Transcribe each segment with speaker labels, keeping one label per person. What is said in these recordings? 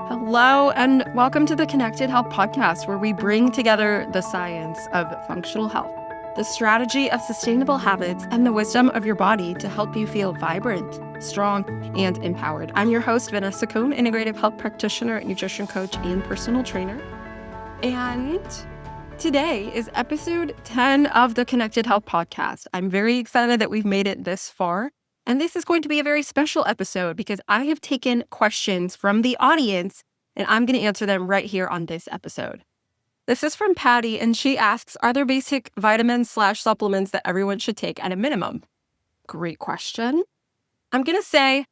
Speaker 1: Hello, and welcome to the Connected Health Podcast, where we bring together the science of functional health, the strategy of sustainable habits, and the wisdom of your body to help you feel vibrant, strong, and empowered. I'm your host, Vanessa Cohn, integrative health practitioner, nutrition coach, and personal trainer. And today is episode 10 of the Connected Health Podcast. I'm very excited that we've made it this far. And this is going to be a very special episode because I have taken questions from the audience and I'm going to answer them right here on this episode. This is from Patty, and she asks, are there basic vitamins/supplements that everyone should take at a minimum? Great question. I'm going to say,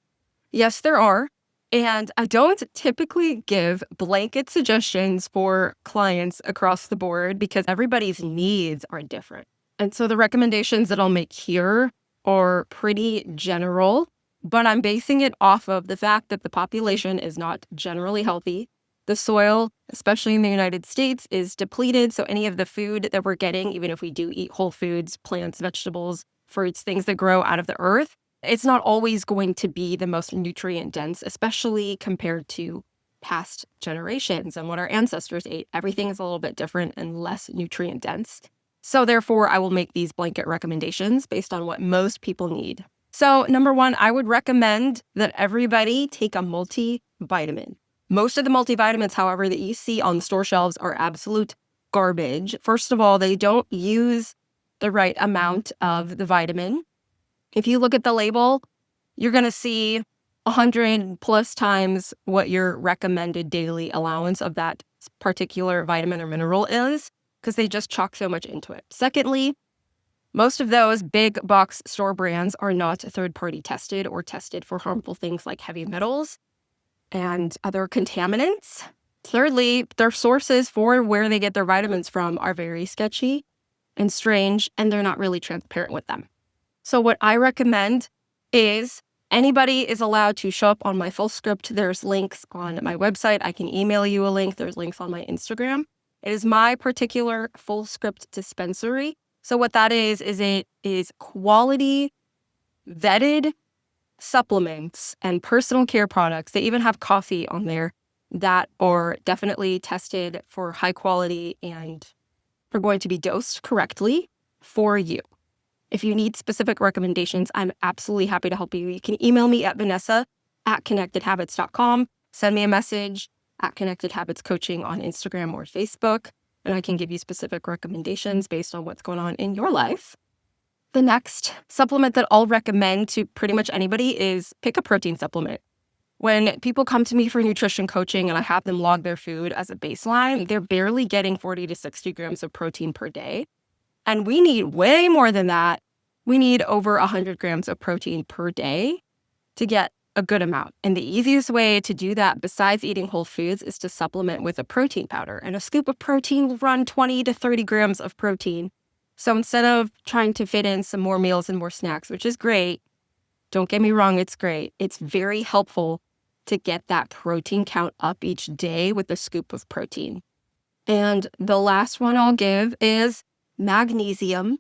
Speaker 1: yes, there are. And I don't typically give blanket suggestions for clients across the board because everybody's needs are different. And so the recommendations that I'll make here are pretty general, but I'm basing it off of the fact that the population is not generally healthy. The soil, especially in the United States, is depleted. So any of the food that we're getting, even if we do eat whole foods, plants, vegetables, fruits, things that grow out of the earth, it's not always going to be the most nutrient dense, especially compared to past generations and what our ancestors ate. Everything is a little bit different and less nutrient dense. So therefore, I will make these blanket recommendations based on what most people need. So number one, I would recommend that everybody take a multivitamin. Most of the multivitamins, however, that you see on store shelves are absolute garbage. First of all, they don't use the right amount of the vitamin. If you look at the label, you're going to see 100 plus times what your recommended daily allowance of that particular vitamin or mineral is, because they just chalk so much into it. Secondly, most of those big box store brands are not third-party tested or tested for harmful things like heavy metals and other contaminants. Thirdly, their sources for where they get their vitamins from are very sketchy and strange, and they're not really transparent with them. So what I recommend is anybody is allowed to show up on my full script. There's links on my website. I can email you a link. There's links on my Instagram. It is my particular full script dispensary. So what that is it is quality vetted supplements and personal care products. They even have coffee on there that are definitely tested for high quality and are going to be dosed correctly for you. If you need specific recommendations, I'm absolutely happy to help you. You can email me at vanessa@connectedhabits.com. Send me a message at Connected Habits Coaching on Instagram or Facebook, and I can give you specific recommendations based on what's going on in your life. The next supplement that I'll recommend to pretty much anybody is pick a protein supplement. When people come to me for nutrition coaching and I have them log their food as a baseline, they're barely getting 40 to 60 grams of protein per day. And we need way more than that. We need over 100 grams of protein per day to get a good amount. And the easiest way to do that besides eating whole foods is to supplement with a protein powder. And a scoop of protein will run 20 to 30 grams of protein. So instead of trying to fit in some more meals and more snacks, which is great, don't get me wrong, it's great. It's very helpful to get that protein count up each day with a scoop of protein. And the last one I'll give is magnesium.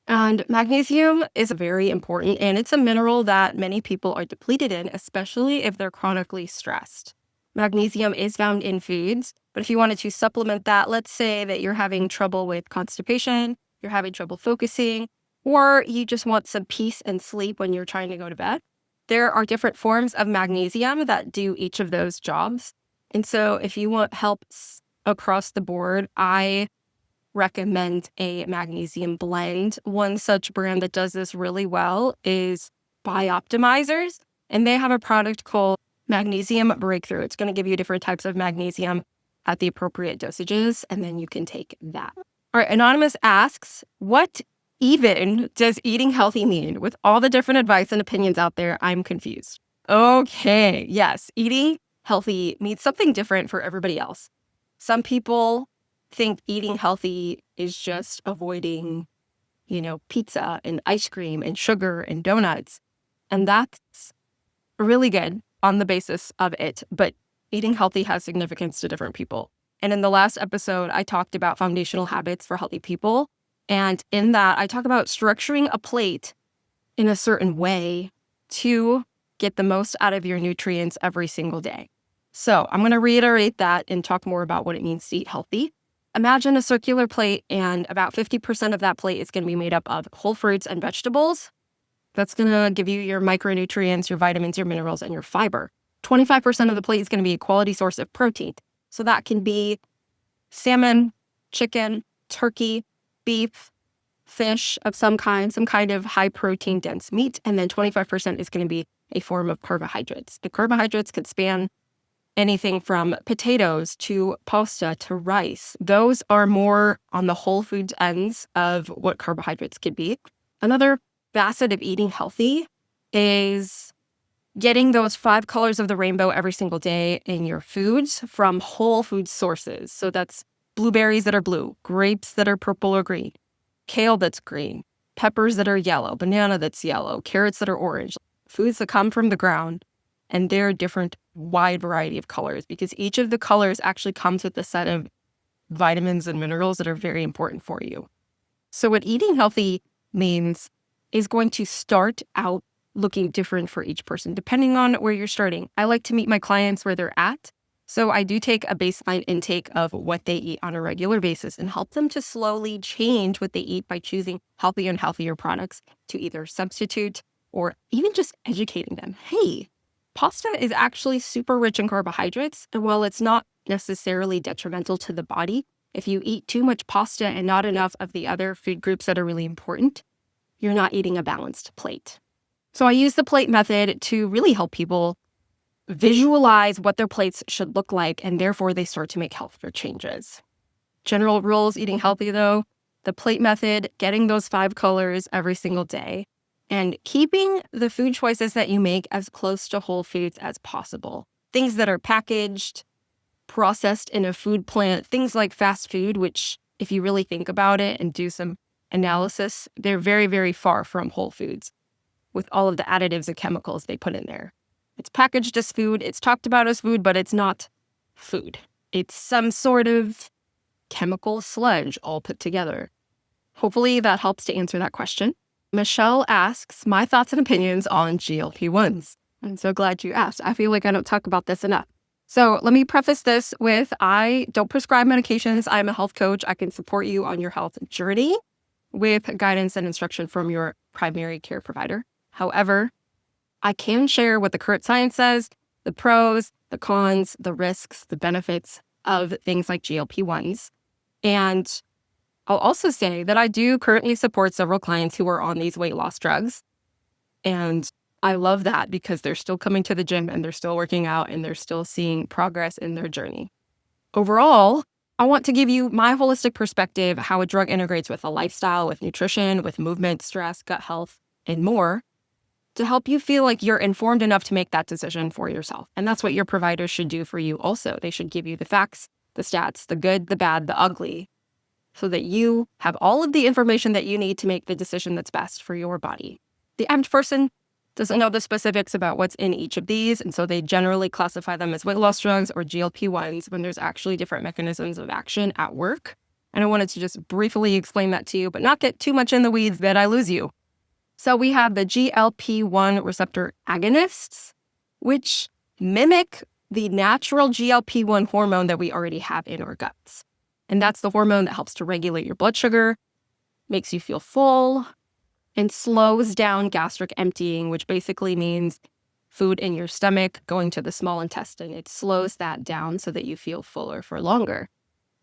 Speaker 1: And magnesium is very important, and it's a mineral that many people are depleted in, especially if they're chronically stressed. Magnesium is found in foods, but if you wanted to supplement that, let's say that you're having trouble with constipation, you're having trouble focusing, or you just want some peace and sleep when you're trying to go to bed, there are different forms of magnesium that do each of those jobs. And so if you want help across the board, I recommend a magnesium blend. One such brand that does this really well is Bioptimizers, and they have a product called Magnesium Breakthrough. It's going to give you different types of magnesium at the appropriate dosages, and then you can take that. All right, Anonymous asks, what even does eating healthy mean? With all the different advice and opinions out there, I'm confused. Okay, yes, eating healthy means something different for everybody else. Some people think eating healthy is just avoiding, pizza and ice cream and sugar and donuts. And that's really good on the basis of it. But eating healthy has significance to different people. And in the last episode, I talked about foundational habits for healthy people. And in that, I talk about structuring a plate in a certain way to get the most out of your nutrients every single day. So I'm going to reiterate that and talk more about what it means to eat healthy. Imagine a circular plate, and about 50% of that plate is going to be made up of whole fruits and vegetables. That's going to give you your micronutrients, your vitamins, your minerals, and your fiber. 25% of the plate is going to be a quality source of protein. So that can be salmon, chicken, turkey, beef, fish of some kind of high protein dense meat. And then 25% is going to be a form of carbohydrates. The carbohydrates could span anything from potatoes to pasta to rice. Those are more on the whole foods ends of what carbohydrates could be. Another facet of eating healthy is getting those 5 colors of the rainbow every single day in your foods from whole food sources. So that's blueberries that are blue, grapes that are purple or green, kale that's green, peppers that are yellow, banana that's yellow, carrots that are orange, foods that come from the ground. And they're a different, wide variety of colors because each of the colors actually comes with a set of vitamins and minerals that are very important for you. So what eating healthy means is going to start out looking different for each person, depending on where you're starting. I like to meet my clients where they're at. So I do take a baseline intake of what they eat on a regular basis and help them to slowly change what they eat by choosing healthier and healthier products to either substitute or even just educating them. Hey, pasta is actually super rich in carbohydrates, and while it's not necessarily detrimental to the body, if you eat too much pasta and not enough of the other food groups that are really important, you're not eating a balanced plate. So I use the plate method to really help people visualize what their plates should look like, and therefore they start to make healthier changes. General rules eating healthy though, the plate method, getting those 5 colors every single day, and keeping the food choices that you make as close to whole foods as possible. Things that are packaged, processed in a food plant, things like fast food, which if you really think about it and do some analysis, they're very, very far from whole foods with all of the additives and chemicals they put in there. It's packaged as food, it's talked about as food, but it's not food. It's some sort of chemical sludge all put together. Hopefully that helps to answer that question. Michelle asks my thoughts and opinions on GLP-1s. I'm so glad you asked. I feel like I don't talk about this enough. So let me preface this with, I don't prescribe medications. I'm a health coach. I can support you on your health journey with guidance and instruction from your primary care provider. However, I can share what the current science says, the pros, the cons, the risks, the benefits of things like GLP-1s. And I'll also say that I do currently support several clients who are on these weight loss drugs. And I love that because they're still coming to the gym and they're still working out and they're still seeing progress in their journey. Overall, I want to give you my holistic perspective, how a drug integrates with a lifestyle, with nutrition, with movement, stress, gut health, and more, to help you feel like you're informed enough to make that decision for yourself. And that's what your providers should do for you also. They should give you the facts, the stats, the good, the bad, the ugly, so that you have all of the information that you need to make the decision that's best for your body. The average person doesn't know the specifics about what's in each of these, and so they generally classify them as weight loss drugs or GLP-1s when there's actually different mechanisms of action at work. And I wanted to just briefly explain that to you, but not get too much in the weeds that I lose you. So we have the GLP-1 receptor agonists, which mimic the natural GLP-1 hormone that we already have in our guts. And that's the hormone that helps to regulate your blood sugar, makes you feel full, and slows down gastric emptying, which basically means food in your stomach going to the small intestine. It slows that down so that you feel fuller for longer.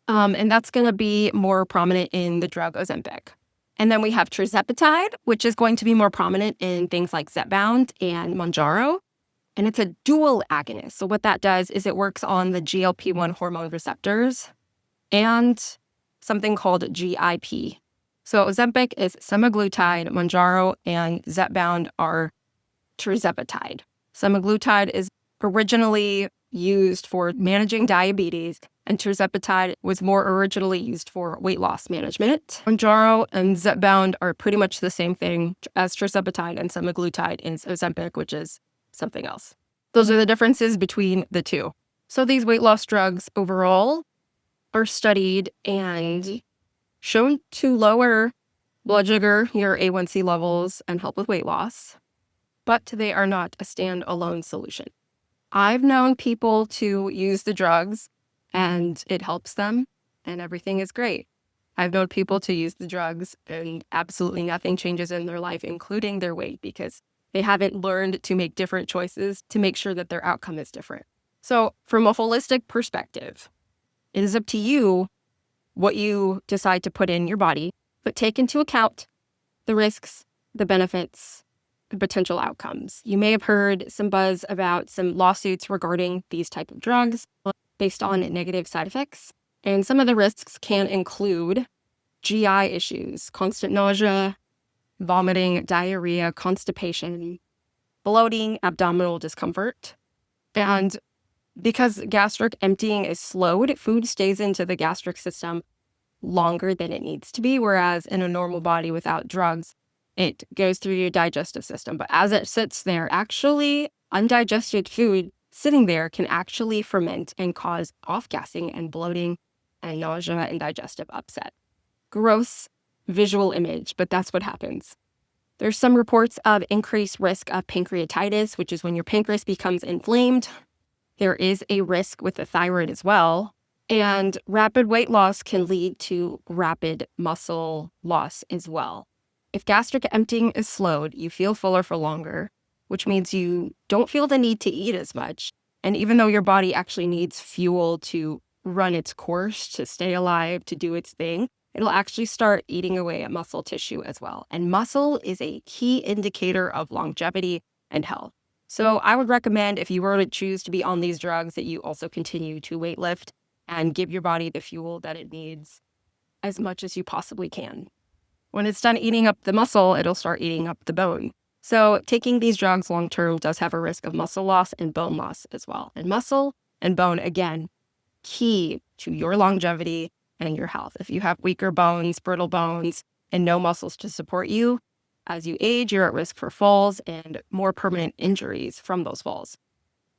Speaker 1: And that's going to be more prominent in the drug Ozempic. And then we have tirzepatide, which is going to be more prominent in things like Zepbound and Mounjaro. And it's a dual agonist. So what that does is it works on the GLP-1 hormone receptors and something called GIP. So Ozempic is semaglutide, Mounjaro, and Zepbound are tirzepatide. Semaglutide is originally used for managing diabetes, and tirzepatide was more originally used for weight loss management. Mounjaro and Zepbound are pretty much the same thing as tirzepatide and semaglutide in Ozempic, which is something else. Those are the differences between the two. So these weight loss drugs overall are studied and shown to lower blood sugar, your A1C levels, and help with weight loss, but they are not a standalone solution. I've known people to use the drugs and it helps them and everything is great. I've known people to use the drugs and absolutely nothing changes in their life, including their weight, because they haven't learned to make different choices to make sure that their outcome is different. So from a holistic perspective, it is up to you what you decide to put in your body, but take into account the risks, the benefits, the potential outcomes. You may have heard some buzz about some lawsuits regarding these type of drugs based on negative side effects. And some of the risks can include GI issues, constant nausea, vomiting, diarrhea, constipation, bloating, abdominal discomfort. And because gastric emptying is slowed, food stays into the gastric system longer than it needs to be, whereas in a normal body without drugs, it goes through your digestive system. But as it sits there, actually undigested food sitting there can actually ferment and cause off-gassing and bloating and nausea and digestive upset. Gross visual image, but that's what happens. There's some reports of increased risk of pancreatitis, which is when your pancreas becomes inflamed. There is a risk with the thyroid as well. And rapid weight loss can lead to rapid muscle loss as well. If gastric emptying is slowed, you feel fuller for longer, which means you don't feel the need to eat as much. And even though your body actually needs fuel to run its course, to stay alive, to do its thing, it'll actually start eating away at muscle tissue as well. And muscle is a key indicator of longevity and health. So I would recommend, if you were to choose to be on these drugs, that you also continue to weight lift and give your body the fuel that it needs as much as you possibly can. When it's done eating up the muscle, it'll start eating up the bone. So taking these drugs long-term does have a risk of muscle loss and bone loss as well. And muscle and bone, again, key to your longevity and your health. If you have weaker bones, brittle bones, and no muscles to support you, as you age, you're at risk for falls and more permanent injuries from those falls.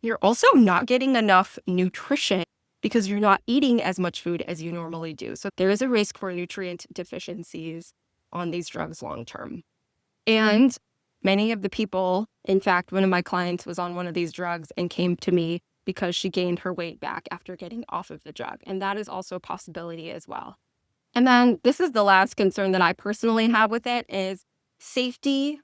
Speaker 1: You're also not getting enough nutrition because you're not eating as much food as you normally do. So there is a risk for nutrient deficiencies on these drugs long-term. And many of the people, in fact, one of my clients was on one of these drugs and came to me because she gained her weight back after getting off of the drug. And that is also a possibility as well. And then this is the last concern that I personally have with it is safety,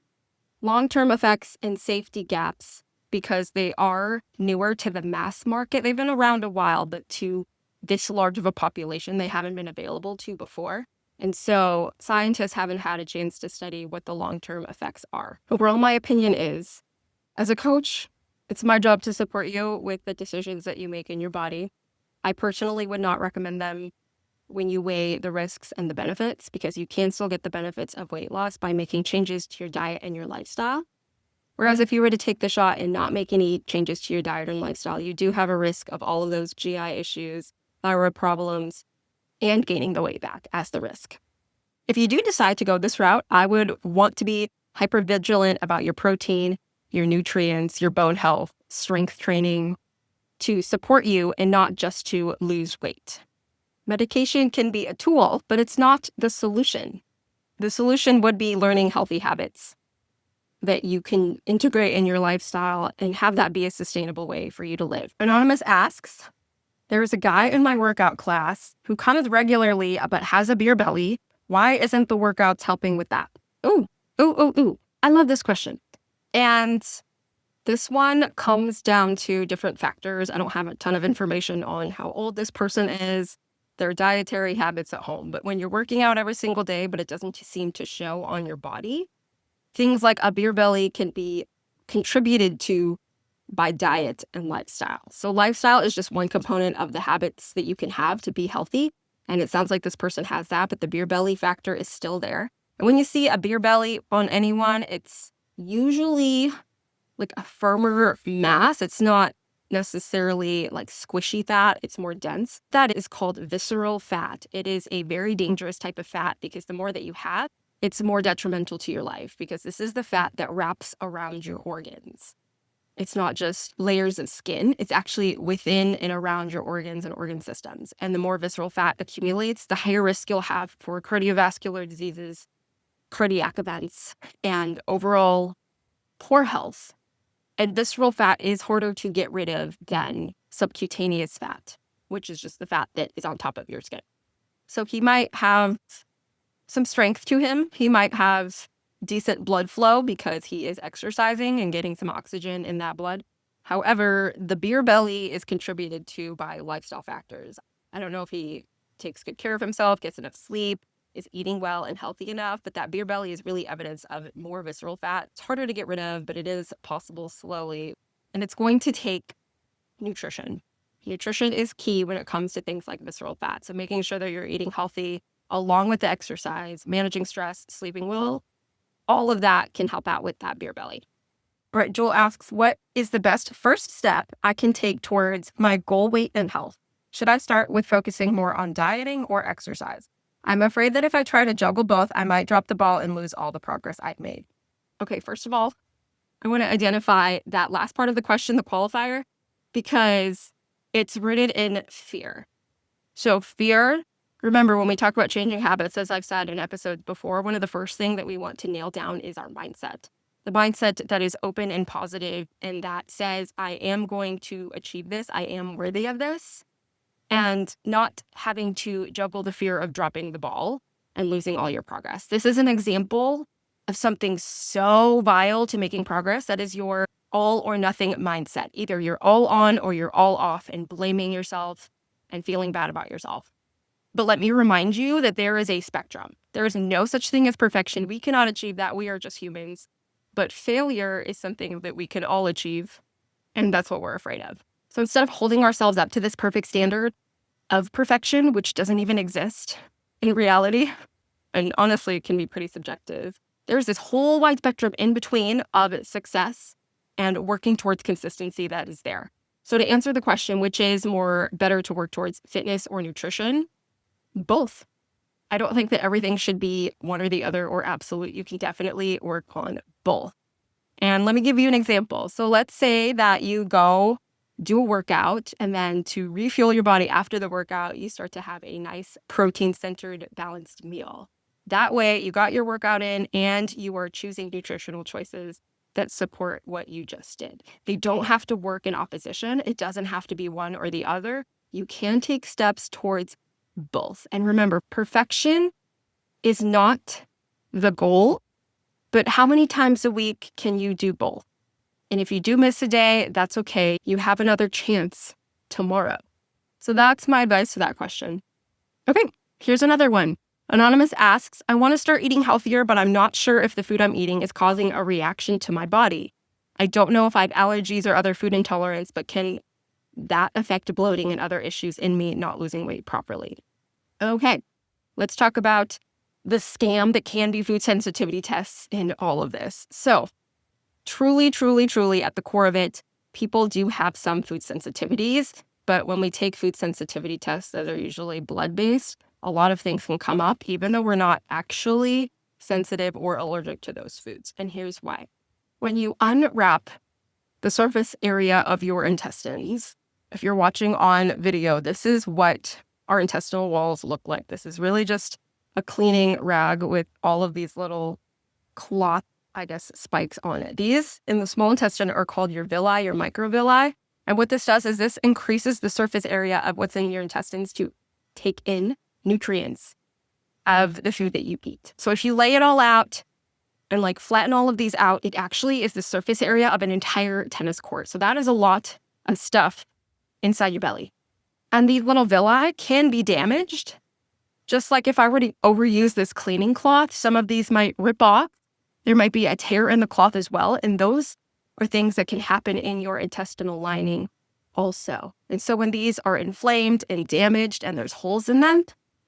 Speaker 1: long-term effects, and safety gaps, because they are newer to the mass market. They've been around a while, but to this large of a population, they haven't been available to before. And so scientists haven't had a chance to study what the long-term effects are. Overall, my opinion is, as a coach, it's my job to support you with the decisions that you make in your body. I personally would not recommend them when you weigh the risks and the benefits, because you can still get the benefits of weight loss by making changes to your diet and your lifestyle. Whereas if you were to take the shot and not make any changes to your diet and lifestyle, you do have a risk of all of those GI issues, thyroid problems, and gaining the weight back as the risk. If you do decide to go this route, I would want to be hypervigilant about your protein, your nutrients, your bone health, strength training to support you and not just to lose weight. Medication can be a tool, but it's not the solution. The solution would be learning healthy habits that you can integrate in your lifestyle and have that be a sustainable way for you to live. Anonymous asks, there's a guy in my workout class who comes regularly but has a beer belly. Why isn't the workouts helping with that? Ooh. I love this question. And this one comes down to different factors. I don't have a ton of information on how old this person is, their dietary habits at home. But when you're working out every single day, but it doesn't seem to show on your body, things like a beer belly can be contributed to by diet and lifestyle. So lifestyle is just one component of the habits that you can have to be healthy. And it sounds like this person has that, but the beer belly factor is still there. And when you see a beer belly on anyone, it's usually like a firmer mass. It's not necessarily like squishy fat. It's more dense. That is called visceral fat. It is a very dangerous type of fat because the more that you have, it's more detrimental to your life because this is the fat that wraps around your organs. It's not just layers of skin. It's actually within and around your organs and organ systems. And the more visceral fat accumulates, the higher risk you'll have for cardiovascular diseases, cardiac events, and overall poor health. And visceral fat is harder to get rid of than subcutaneous fat, which is just the fat that is on top of your skin. So he might have some strength to him. He might have decent blood flow because he is exercising and getting some oxygen in that blood. However, the beer belly is contributed to by lifestyle factors. I don't know if he takes good care of himself, gets enough sleep, is eating well and healthy enough, but that beer belly is really evidence of more visceral fat. It's harder to get rid of, but it is possible slowly. And it's going to take nutrition. Nutrition is key when it comes to things like visceral fat. So making sure that you're eating healthy along with the exercise, managing stress, sleeping well, all of that can help out with that beer belly. All right, Joel asks, what is the best first step I can take towards my goal weight and health? Should I start with focusing more on dieting or exercise? I'm afraid that if I try to juggle both, I might drop the ball and lose all the progress I've made. Okay, first of all, I want to identify that last part of the question, the qualifier, because it's rooted in fear. So fear, remember when we talk about changing habits, as I've said in episodes before, one of the first things that we want to nail down is our mindset. The mindset that is open and positive and that says, I am going to achieve this, I am worthy of this, and not having to juggle the fear of dropping the ball and losing all your progress. This is an example of something so vital to making progress. That is your all or nothing mindset. Either you're all on or you're all off and blaming yourself and feeling bad about yourself. But let me remind you that there is a spectrum. There is no such thing as perfection. We cannot achieve that. We are just humans. But failure is something that we can all achieve. And that's what we're afraid of. So instead of holding ourselves up to this perfect standard of perfection, which doesn't even exist in reality, and honestly, it can be pretty subjective, there's this whole wide spectrum in between of success and working towards consistency that is there. So to answer the question, which is more better to work towards fitness or nutrition, both. I don't think that everything should be one or the other or absolute. You can definitely work on both. And let me give you an example. So let's say that you go do a workout, and then to refuel your body after the workout, you start to have a nice protein-centered, balanced meal. That way, you got your workout in and you are choosing nutritional choices that support what you just did. They don't have to work in opposition. It doesn't have to be one or the other. You can take steps towards both. And remember, perfection is not the goal, but how many times a week can you do both? And if you do miss a day, that's okay. You have another chance tomorrow. So that's my advice to that question. Okay, here's another one. Anonymous asks, I want to start eating healthier, but I'm not sure if the food I'm eating is causing a reaction to my body. I don't know if I have allergies or other food intolerance, but can that affect bloating and other issues in me not losing weight properly? Okay, let's talk about the scam that can be food sensitivity tests in all of this. So truly, truly, truly at the core of it, people do have some food sensitivities, but when we take food sensitivity tests that are usually blood-based, a lot of things can come up, even though we're not actually sensitive or allergic to those foods. And here's why. When you unwrap the surface area of your intestines, if you're watching on video, this is what our intestinal walls look like. This is really just a cleaning rag with all of these little cloth, spikes on it. These in the small intestine are called your villi, your microvilli. And what this does is this increases the surface area of what's in your intestines to take in nutrients of the food that you eat. So if you lay it all out and flatten all of these out, it actually is the surface area of an entire tennis court. So that is a lot of stuff inside your belly. And these little villi can be damaged. Just like if I were to overuse this cleaning cloth, some of these might rip off. There might be a tear in the cloth as well. And those are things that can happen in your intestinal lining also. And so when these are inflamed and damaged and there's holes in them,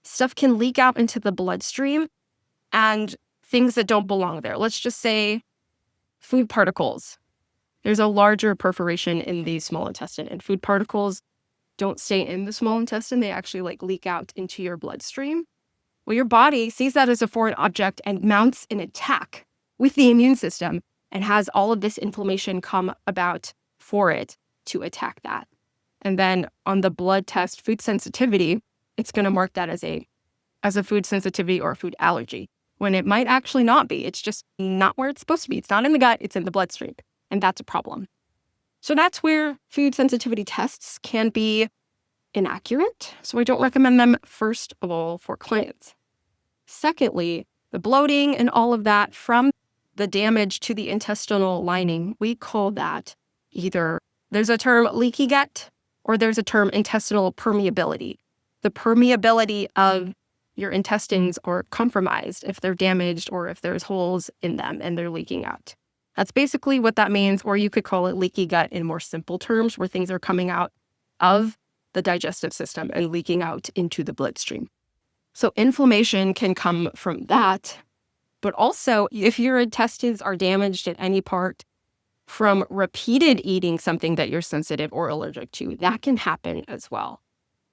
Speaker 1: stuff can leak out into the bloodstream and things that don't belong there. Let's just say food particles. There's a larger perforation in the small intestine, and food particles don't stay in the small intestine. They actually leak out into your bloodstream. Well, your body sees that as a foreign object and mounts an attack with the immune system and has all of this inflammation come about for it to attack that. And then on the blood test food sensitivity, it's going to mark that as a food sensitivity or a food allergy, when it might actually not be. It's just not where it's supposed to be. It's not in the gut, it's in the bloodstream. And that's a problem. So that's where food sensitivity tests can be inaccurate. So I don't recommend them, first of all, for clients. Secondly, the bloating and all of that from the damage to the intestinal lining, we call that either, there's a term leaky gut or there's a term intestinal permeability. The permeability of your intestines are compromised if they're damaged or if there's holes in them and they're leaking out. That's basically what that means, or you could call it leaky gut in more simple terms, where things are coming out of the digestive system and leaking out into the bloodstream. So inflammation can come from that, but also if your intestines are damaged at any part from repeated eating something that you're sensitive or allergic to, that can happen as well.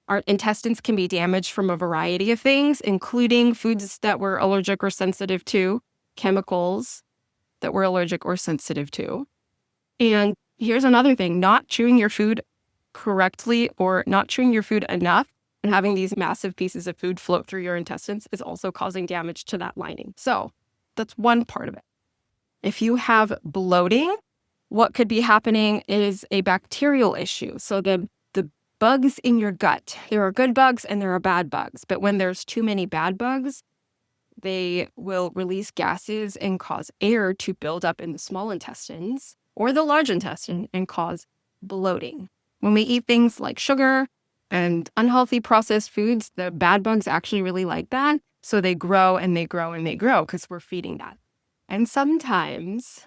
Speaker 1: Our intestines can be damaged from a variety of things, including foods that we're allergic or sensitive to, chemicals that we're allergic or sensitive to. And here's another thing, not chewing your food correctly or not chewing your food enough and having these massive pieces of food float through your intestines is also causing damage to that lining. So that's one part of it. If you have bloating, what could be happening is a bacterial issue. So the bugs in your gut, there are good bugs and there are bad bugs. But when there's too many bad bugs, they will release gases and cause air to build up in the small intestines or the large intestine and cause bloating. When we eat things like sugar and unhealthy processed foods, the bad bugs actually really like that. So they grow and they grow and they grow because we're feeding that. And sometimes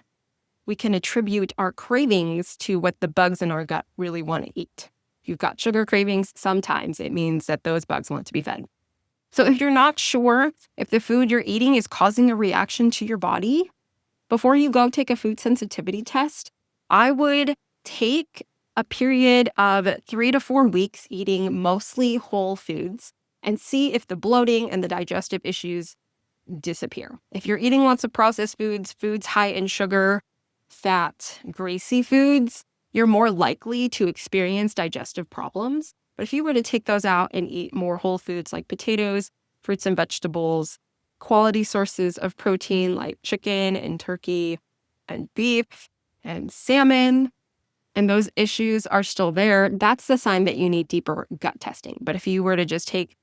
Speaker 1: we can attribute our cravings to what the bugs in our gut really want to eat. If you've got sugar cravings, sometimes it means that those bugs want to be fed. So if you're not sure if the food you're eating is causing a reaction to your body, before you go take a food sensitivity test, I would take a period of 3 to 4 weeks eating mostly whole foods and see if the bloating and the digestive issues disappear. If you're eating lots of processed foods, foods high in sugar, fat, greasy foods, you're more likely to experience digestive problems. But if you were to take those out and eat more whole foods like potatoes, fruits and vegetables, quality sources of protein like chicken and turkey and beef and salmon, and those issues are still there, that's the sign that you need deeper gut testing. But if you were to just take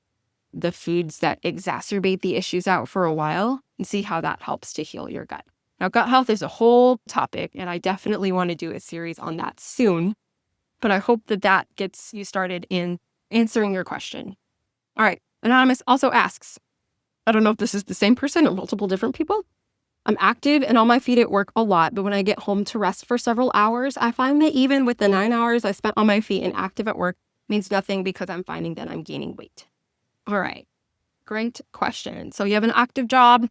Speaker 1: the foods that exacerbate the issues out for a while and see how that helps to heal your gut. Now, gut health is a whole topic, and I definitely want to do a series on that soon. But I hope that gets you started in answering your question. All right. Anonymous also asks, I don't know if this is the same person or multiple different people. I'm active and on my feet at work a lot, but when I get home to rest for several hours, I find that even with the 9 hours I spent on my feet and active at work means nothing because I'm finding that I'm gaining weight. All right. Great question. So you have an active job,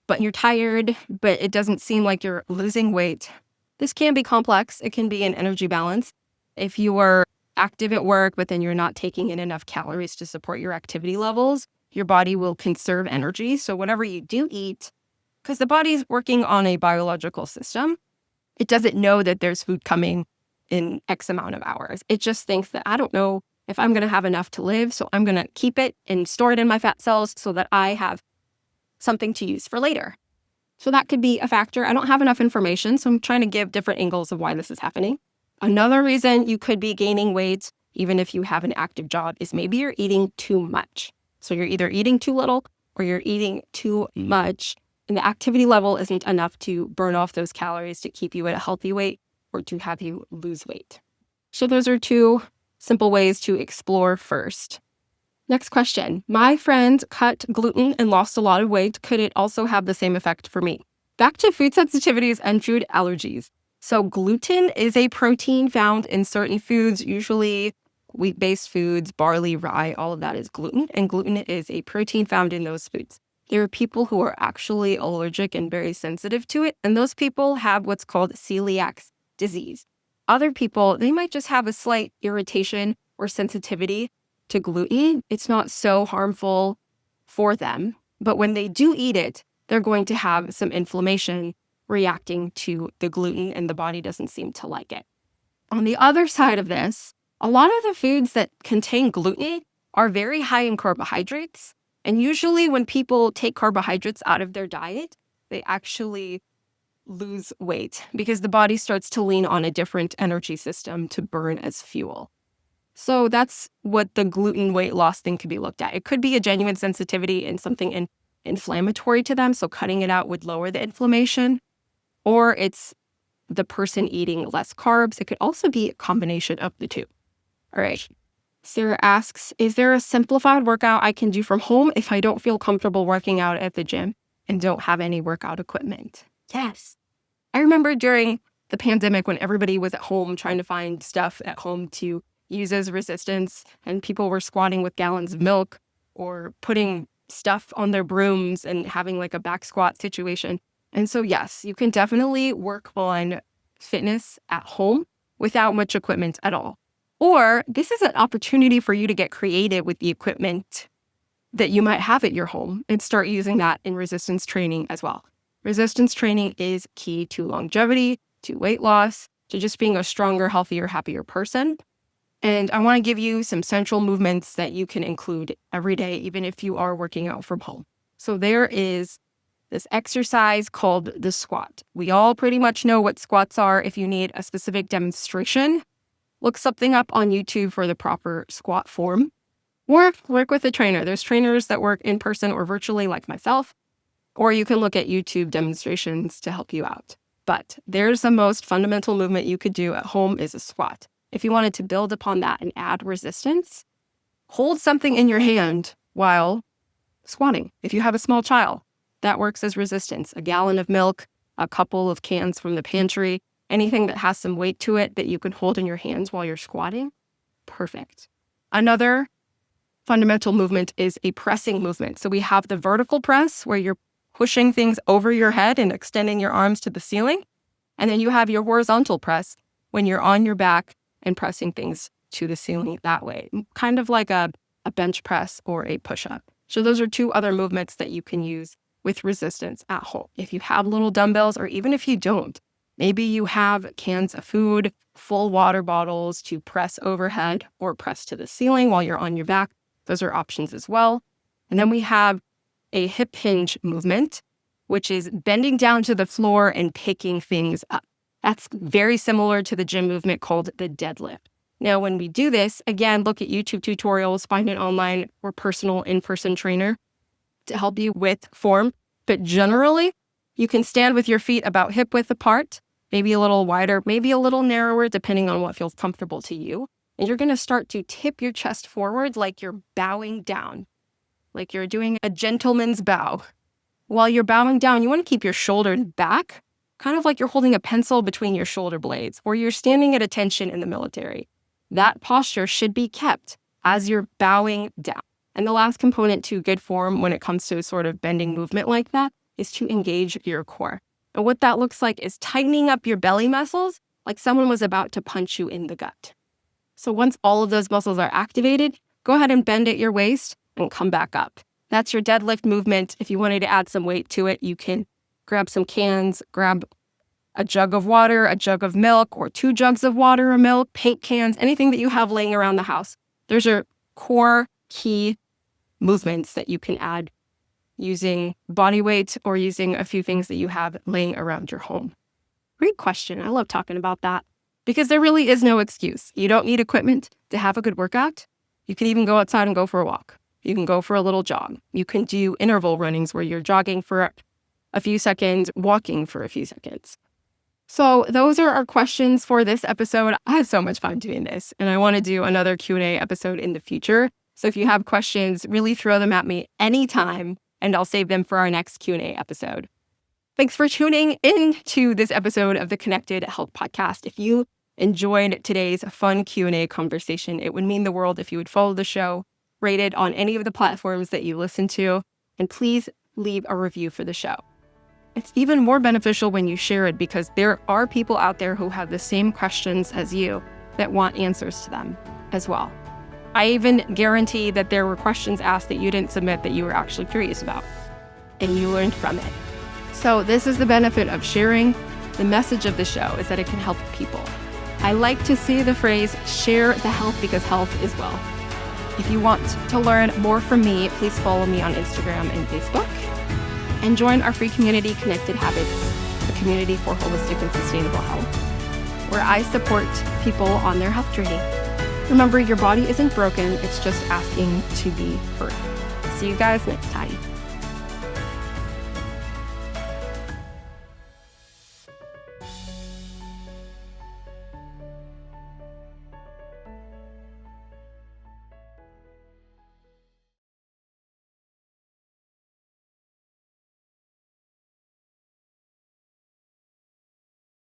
Speaker 1: but you're tired, but it doesn't seem like you're losing weight. This can be complex. It can be an energy balance. If you are active at work, but then you're not taking in enough calories to support your activity levels, your body will conserve energy. So whatever you do eat, because the body's working on a biological system, it doesn't know that there's food coming in X amount of hours. It just thinks that I don't know if I'm going to have enough to live, so I'm going to keep it and store it in my fat cells so that I have something to use for later. So that could be a factor. I don't have enough information, so I'm trying to give different angles of why this is happening. Another reason you could be gaining weight, even if you have an active job, is maybe you're eating too much. So you're either eating too little or you're eating too much, and the activity level isn't enough to burn off those calories to keep you at a healthy weight or to have you lose weight. So those are two simple ways to explore first. Next question. My friend cut gluten and lost a lot of weight. Could it also have the same effect for me? Back to food sensitivities and food allergies. So gluten is a protein found in certain foods, usually wheat-based foods, barley, rye, all of that is gluten. And gluten is a protein found in those foods. There are people who are actually allergic and very sensitive to it. And those people have what's called celiac disease. Other people, they might just have a slight irritation or sensitivity to gluten. It's not so harmful for them. But when they do eat it, they're going to have some inflammation reacting to the gluten, and the body doesn't seem to like it. On the other side of this, a lot of the foods that contain gluten are very high in carbohydrates. And usually when people take carbohydrates out of their diet, they actually lose weight because the body starts to lean on a different energy system to burn as fuel. So that's what the gluten weight loss thing could be looked at. It could be a genuine sensitivity and something inflammatory to them, so cutting it out would lower the inflammation. Or it's the person eating less carbs. It could also be a combination of the two. All right. Sarah asks, is there a simplified workout I can do from home if I don't feel comfortable working out at the gym and don't have any workout equipment? Yes. I remember during the pandemic when everybody was at home trying to find stuff at home to use as resistance, and people were squatting with gallons of milk or putting stuff on their brooms and having like a back squat situation. And so, yes, you can definitely work on fitness at home without much equipment at all. Or this is an opportunity for you to get creative with the equipment that you might have at your home and start using that in resistance training as well. Resistance training is key to longevity, to weight loss, to just being a stronger, healthier, happier person. And I want to give you some central movements that you can include every day, even if you are working out from home. So there is this exercise called the squat. We all pretty much know what squats are. If you need a specific demonstration, look something up on YouTube for the proper squat form, or work with a trainer. There's trainers that work in person or virtually like myself, or you can look at YouTube demonstrations to help you out. But there's the most fundamental movement you could do at home is a squat. If you wanted to build upon that and add resistance, hold something in your hand while squatting. If you have a small child, that works as resistance. A gallon of milk, a couple of cans from the pantry, anything that has some weight to it that you can hold in your hands while you're squatting, perfect. Another fundamental movement is a pressing movement. So we have the vertical press where you're pushing things over your head and extending your arms to the ceiling. And then you have your horizontal press when you're on your back and pressing things to the ceiling that way, kind of like a bench press or a push-up. So those are two other movements that you can use with resistance at home. If you have little dumbbells, or even if you don't, maybe you have cans of food, full water bottles to press overhead or press to the ceiling while you're on your back. Those are options as well. And then we have a hip hinge movement, which is bending down to the floor and picking things up. That's very similar to the gym movement called the deadlift. Now, when we do this, again, look at YouTube tutorials, find an online or personal in-person trainer to help you with form. But generally, you can stand with your feet about hip width apart, maybe a little wider, maybe a little narrower, depending on what feels comfortable to you. And you're going to start to tip your chest forward like you're bowing down, like you're doing a gentleman's bow. While you're bowing down, you want to keep your shoulders back, kind of like you're holding a pencil between your shoulder blades, or you're standing at attention in the military. That posture should be kept as you're bowing down. And the last component to good form when it comes to sort of bending movement like that is to engage your core. And what that looks like is tightening up your belly muscles like someone was about to punch you in the gut. So once all of those muscles are activated, go ahead and bend at your waist and come back up. That's your deadlift movement. If you wanted to add some weight to it, you can grab some cans, grab a jug of water, a jug of milk, or 2 jugs of water or milk, paint cans, anything that you have laying around the house. Those are core key movements that you can add using body weight or using a few things that you have laying around your home. Great question. I love talking about that because there really is no excuse. You don't need equipment to have a good workout. You can even go outside and go for a walk. You can go for a little jog. You can do interval runnings where you're jogging for a few seconds, walking for a few seconds. So those are our questions for this episode. I had so much fun doing this, and I want to do another Q&A episode in the future. So if you have questions, really throw them at me anytime, and I'll save them for our next Q&A episode. Thanks for tuning in to this episode of the Connected Health Podcast. If you enjoyed today's fun Q&A conversation, it would mean the world if you would follow the show, rate it on any of the platforms that you listen to, and please leave a review for the show. It's even more beneficial when you share it because there are people out there who have the same questions as you that want answers to them as well. I even guarantee that there were questions asked that you didn't submit that you were actually curious about, and you learned from it. So this is the benefit of sharing. The message of the show is that it can help people. I like to say the phrase, share the health because health is wealth. If you want to learn more from me, please follow me on Instagram and Facebook and join our free community, Connected Habits, a community for holistic and sustainable health, where I support people on their health journey. Remember, your body isn't broken, it's just asking to be heard. See you guys next time.